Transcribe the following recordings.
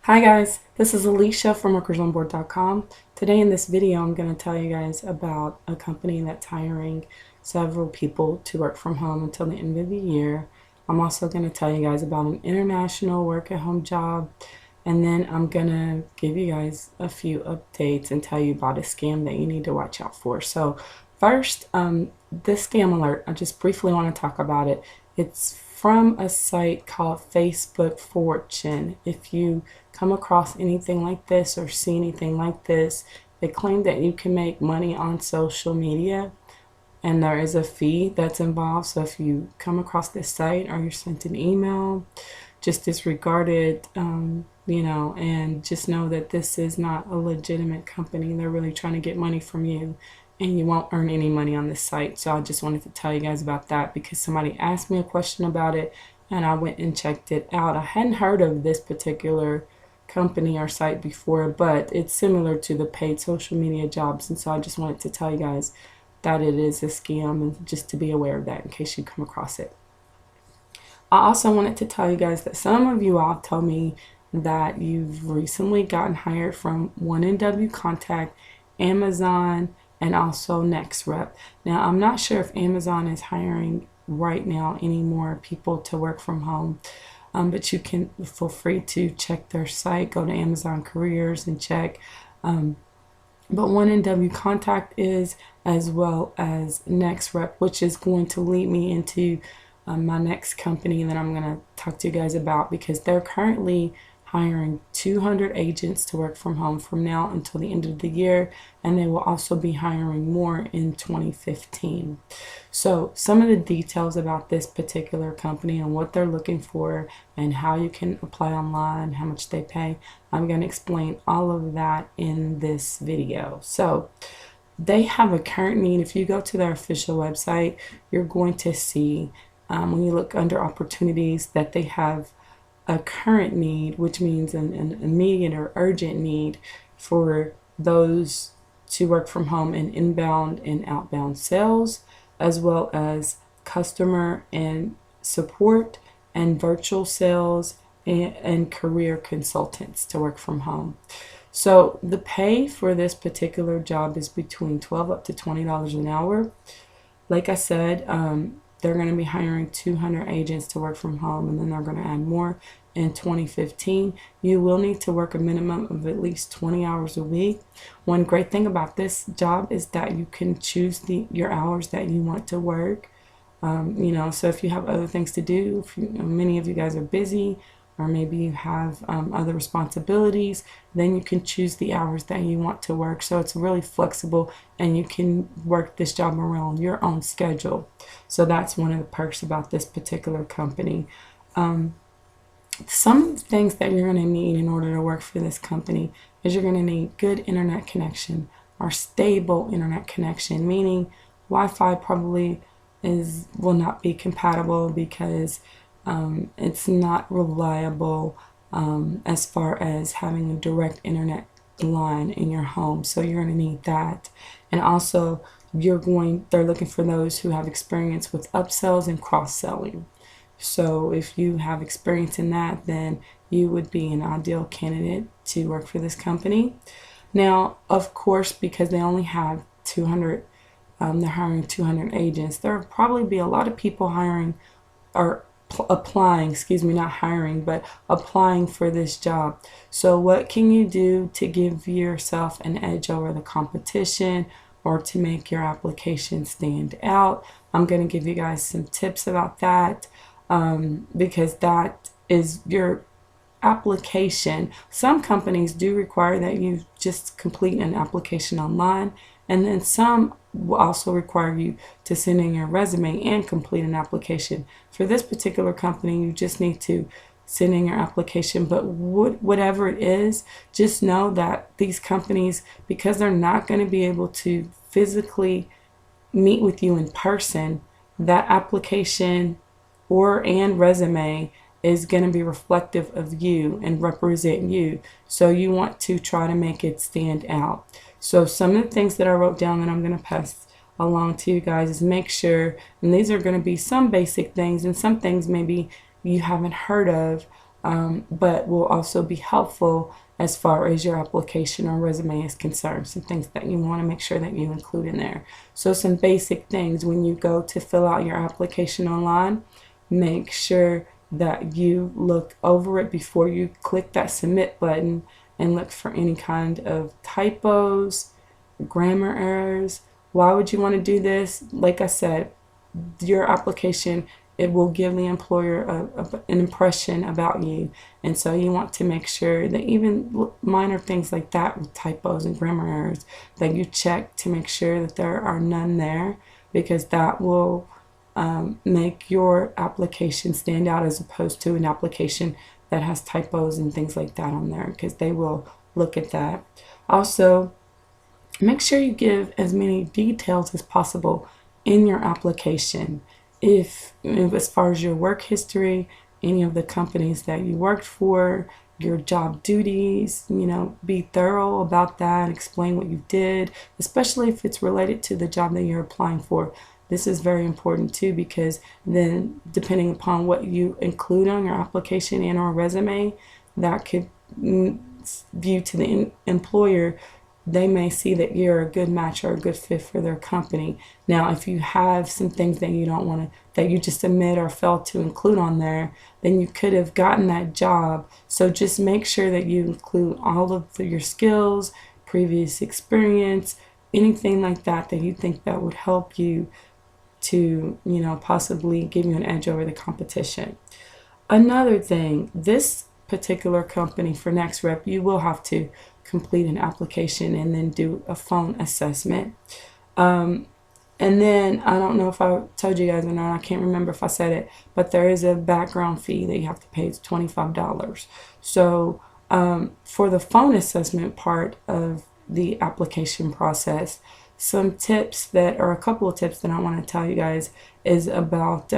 Hi guys, this is Alicia from Workersonboard.com. Today in this video I'm going to tell you guys about a company that's hiring several people to work from home until the end of the year. I'm also going to tell you guys about an international work at home job, and then I'm going to give you guys a few updates and tell you about a scam that you need to watch out for. So first, this scam alert, I just briefly want to talk about it. It's from a site called Facebook Fortune. If you come across anything like this or see anything like this, they claim that you can make money on social media and there is a fee that's involved. So if you come across this site or you're sent an email, just disregard it, and just know that this is not a legitimate company. They're really trying to get money from you, and you won't earn any money on this site. So I just wanted to tell you guys about that because somebody asked me a question about it and I went and checked it out. I hadn't heard of this particular company or site before, but it's similar to the paid social media jobs, and so I just wanted to tell you guys that it is a scam and just to be aware of that in case you come across it. I also wanted to tell you guys that some of you all told me that you've recently gotten hired from 1NW Contact, Amazon, and also NextRep. Now, I'm not sure if Amazon is hiring right now any more people to work from home, but you can feel free to check their site, go to Amazon Careers and check. But 1NW Contact is, as well as NextRep, which is going to lead me into my next company that I'm going to talk to you guys about, because they're currently hiring 200 agents to work from home from now until the end of the year, and they will also be hiring more in 2015. So some of the details about this particular company and what they're looking for and how you can apply online, how much they pay, I'm going to explain all of that in this video. So they have a current need. If you go to their official website, you're going to see when you look under opportunities that they have a current need, which means an immediate or urgent need for those to work from home in inbound and outbound sales, as well as customer and support and virtual sales and career consultants to work from home. So the pay for this particular job is between $12 up to $20 an hour. Like I said, they're going to be hiring 200 agents to work from home, and then they're going to add more in 2015. You will need to work a minimum of at least 20 hours a week. One great thing about this job is that you can choose your hours that you want to work. So if you have other things to do, many of you guys are busy, or maybe you have other responsibilities, then you can choose the hours that you want to work. So it's really flexible, and you can work this job around your own schedule. So that's one of the perks about this particular company. Some things that you're going to need in order to work for this company is you're going to need good internet connection, or stable internet connection, meaning Wi-Fi probably will not be compatible because it's not reliable as far as having a direct internet line in your home. So you're going to need that. And also they're looking for those who have experience with upsells and cross-selling. So if you have experience in that, then you would be an ideal candidate to work for this company. Now, of course, because they only have 200, they're hiring 200 agents, there will probably be a lot of people hiring or applying, not hiring, but applying for this job. So what can you do to give yourself an edge over the competition, or to make your application stand out? I'm going to give you guys some tips about that, because that is your application. Some companies do require that you just complete an application online, and then some will also require you to send in your resume and complete an application. For this particular company, you just need to send in your application, but whatever it is, just know that these companies, because they're not going to be able to physically meet with you in person, that application and resume is going to be reflective of you and represent you. So you want to try to make it stand out. So some of the things that I wrote down that I'm going to pass along to you guys is make sure, and these are going to be some basic things and some things maybe you haven't heard of, but will also be helpful as far as your application or resume is concerned. Some things that you want to make sure that you include in there. So some basic things when you go to fill out your application online, make sure that you look over it before you click that submit button and look for any kind of typos, grammar errors. Why would you want to do this? Like I said, your application, it will give the employer an impression about you, and so you want to make sure that even minor things like that with typos and grammar errors, that you check to make sure that there are none there, because that will make your application stand out as opposed to an application that has typos and things like that on there, because they will look at that. Also, make sure you give as many details as possible in your application. If as far as your work history, any of the companies that you worked for, your job duties, be thorough about that, explain what you did, especially if it's related to the job that you're applying for. This is very important too, because then depending upon what you include on your application and or resume, that could view to the employer, they may see that you're a good match or a good fit for their company. Now, if you have some things that you don't want to, that you just omit or fail to include on there, then you could have gotten that job. So just make sure that you include all of your skills, previous experience, anything like that that you think that would help you to, possibly give you an edge over the competition. Another thing, this particular company for Next Rep, you will have to complete an application and then do a phone assessment. And then I don't know if I told you guys or not, I can't remember if I said it, but there is a background fee that you have to pay. It's $25. So for the phone assessment part of the application process, some tips that, or a couple of tips that I want to tell you guys is about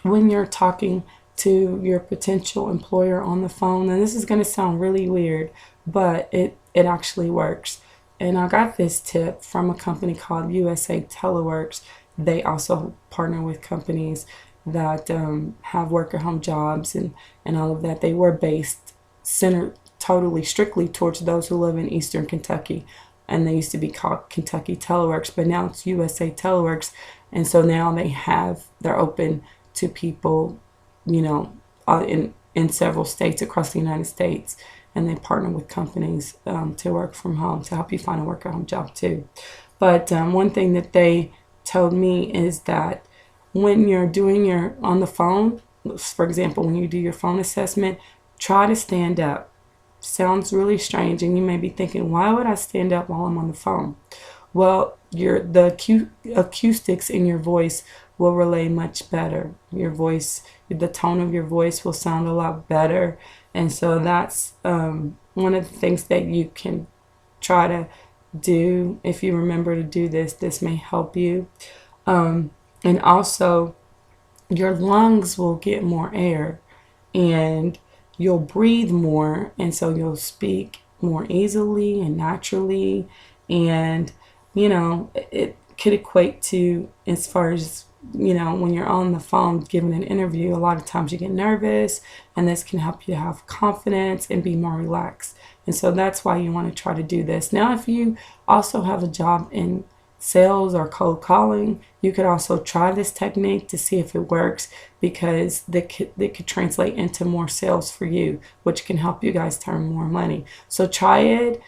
when you're talking to your potential employer on the phone. And this is going to sound really weird, but it actually works. And I got this tip from a company called USA Teleworks. They also partner with companies that have work at home jobs and all of that. They were based, centered totally strictly towards those who live in Eastern Kentucky. And they used to be called Kentucky Teleworks, but now it's USA Teleworks. And so now they're open to people, in several states across the United States. And they partner with companies to work from home, to help you find a work at home job too. But one thing that they told me is that when you're doing on the phone, for example, when you do your phone assessment, try to stand up. Sounds really strange, and you may be thinking, why would I stand up while I'm on the phone? Well, the acoustics in your voice will relay much better. Your voice, the tone of your voice will sound a lot better. And so that's one of the things that you can try to do. If you remember to do this may help you. And also, your lungs will get more air, and you'll breathe more, and so you'll speak more easily and naturally. And it could equate to, as far as when you're on the phone giving an interview, a lot of times you get nervous, and this can help you to have confidence and be more relaxed. And so that's why you want to try to do this. Now, if you also have a job in sales or cold calling, you could also try this technique to see if it works, because they could translate into more sales for you, which can help you guys turn more money. So try it,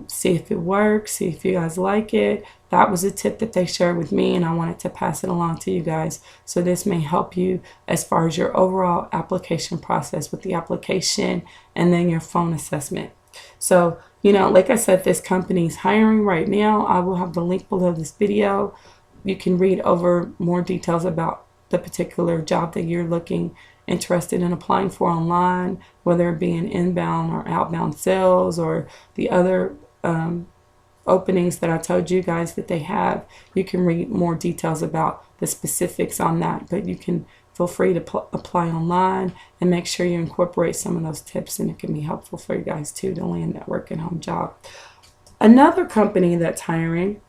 see if it works, see if you guys like it. That was a tip that they shared with me, and I wanted to pass it along to you guys. So this may help you as far as your overall application process with the application and then your phone assessment. So, like I said, this company's hiring right now. I will have the link below this video. You can read over more details about the particular job that you're interested in applying for online, whether it be in inbound or outbound sales or the other openings that I told you guys that they have. You can read more details about the specifics on that, but you can feel free to apply online and make sure you incorporate some of those tips, and it can be helpful for you guys too to land that work at home job. Another company that's hiring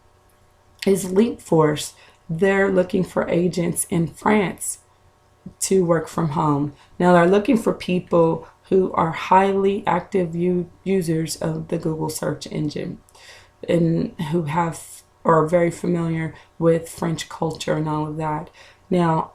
is Leap Force. They're looking for agents in France. to work from home. Now they're looking for people who are highly active users of the Google search engine and who have or are very familiar with French culture and all of that. Now,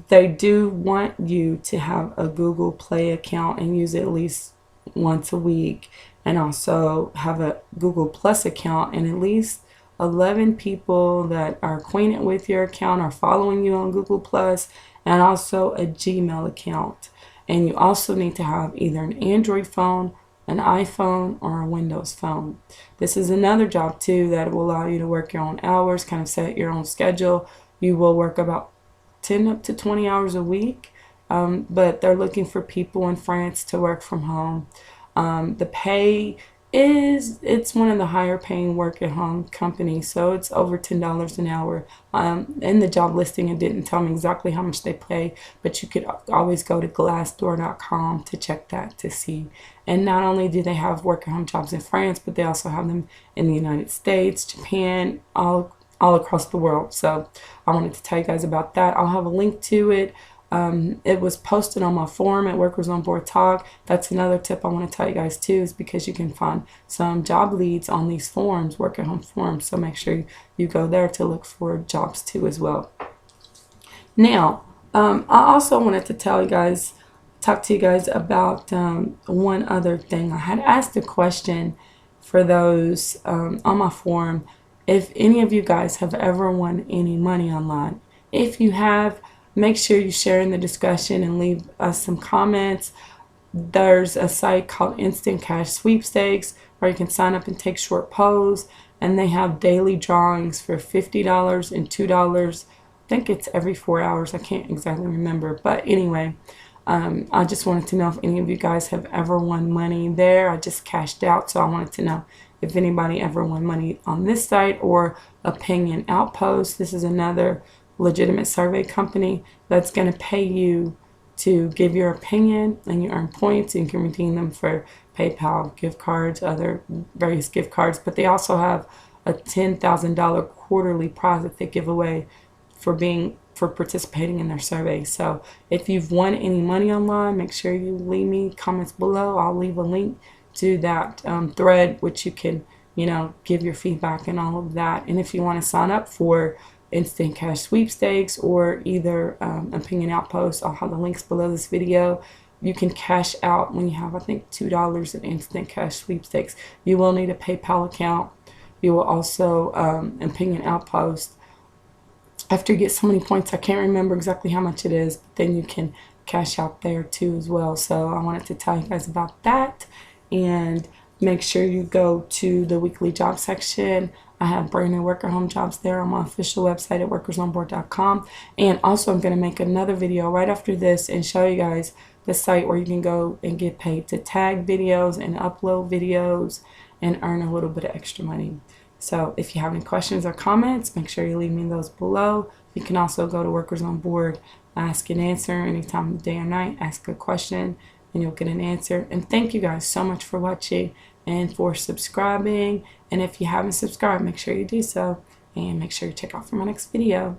they do want you to have a Google Play account and use it at least once a week, and also have a Google Plus account, and at least 11 people that are acquainted with your account are following you on Google Plus, and also a Gmail account. And you also need to have either an Android phone, an iPhone, or a Windows phone. This is another job too that will allow you to work your own hours, kind of set your own schedule. You will work about 10 up to 20 hours a week, but they're looking for people in France to work from home. The pay it's one of the higher paying work at home companies, so it's over $10 an hour. In the job listing, it didn't tell me exactly how much they pay, but you could always go to glassdoor.com to check that to see. And not only do they have work at home jobs in France, but they also have them in the United States, Japan, all across the world. So I wanted to tell you guys about that. I'll have a link to it. It was posted on my forum at Workers on Board Talk. That's another tip I want to tell you guys too, is because you can find some job leads on these forums, work at home forums. So make sure you go there to look for jobs too as well. Now, I also wanted to talk to you guys about one other thing. I had asked a question for those on my forum if any of you guys have ever won any money online. If you have, make sure you share in the discussion and leave us some comments. There's a site called Instant Cash Sweepstakes where you can sign up and take short polls, and they have daily drawings for $50 and $2. I think it's every 4 hours. I can't exactly remember, but anyway, I just wanted to know if any of you guys have ever won money there. I just cashed out, so I wanted to know if anybody ever won money on this site or Opinion Outpost. This is another legitimate survey company that's going to pay you to give your opinion, and you earn points and you can redeem them for PayPal, gift cards, other various gift cards. But they also have a $10,000 quarterly prize that they give away for participating in their survey. So if you've won any money online, make sure you leave me comments below. I'll leave a link to that thread, which you can give your feedback and all of that. And if you want to sign up for Instant Cash Sweepstakes or either Opinion Outpost, I'll have the links below this video. You can cash out when you have, I think, $2 in Instant Cash Sweepstakes. You will need a PayPal account. You will also Opinion Outpost. After you get so many points, I can't remember exactly how much it is, but then you can cash out there too as well. So I wanted to tell you guys about that, and make sure you go to the weekly job section. I have brand new worker home jobs there on my official website at workersonboard.com. And also I'm going to make another video right after this and show you guys the site where you can go and get paid to tag videos and upload videos and earn a little bit of extra money. So if you have any questions or comments, make sure you leave me those below. You can also go to Workers on Board, ask and answer anytime of the day or night. Ask a question and you'll get an answer. And thank you guys so much for watching and for subscribing. And if you haven't subscribed, make sure you do so, and make sure you check out for my next video.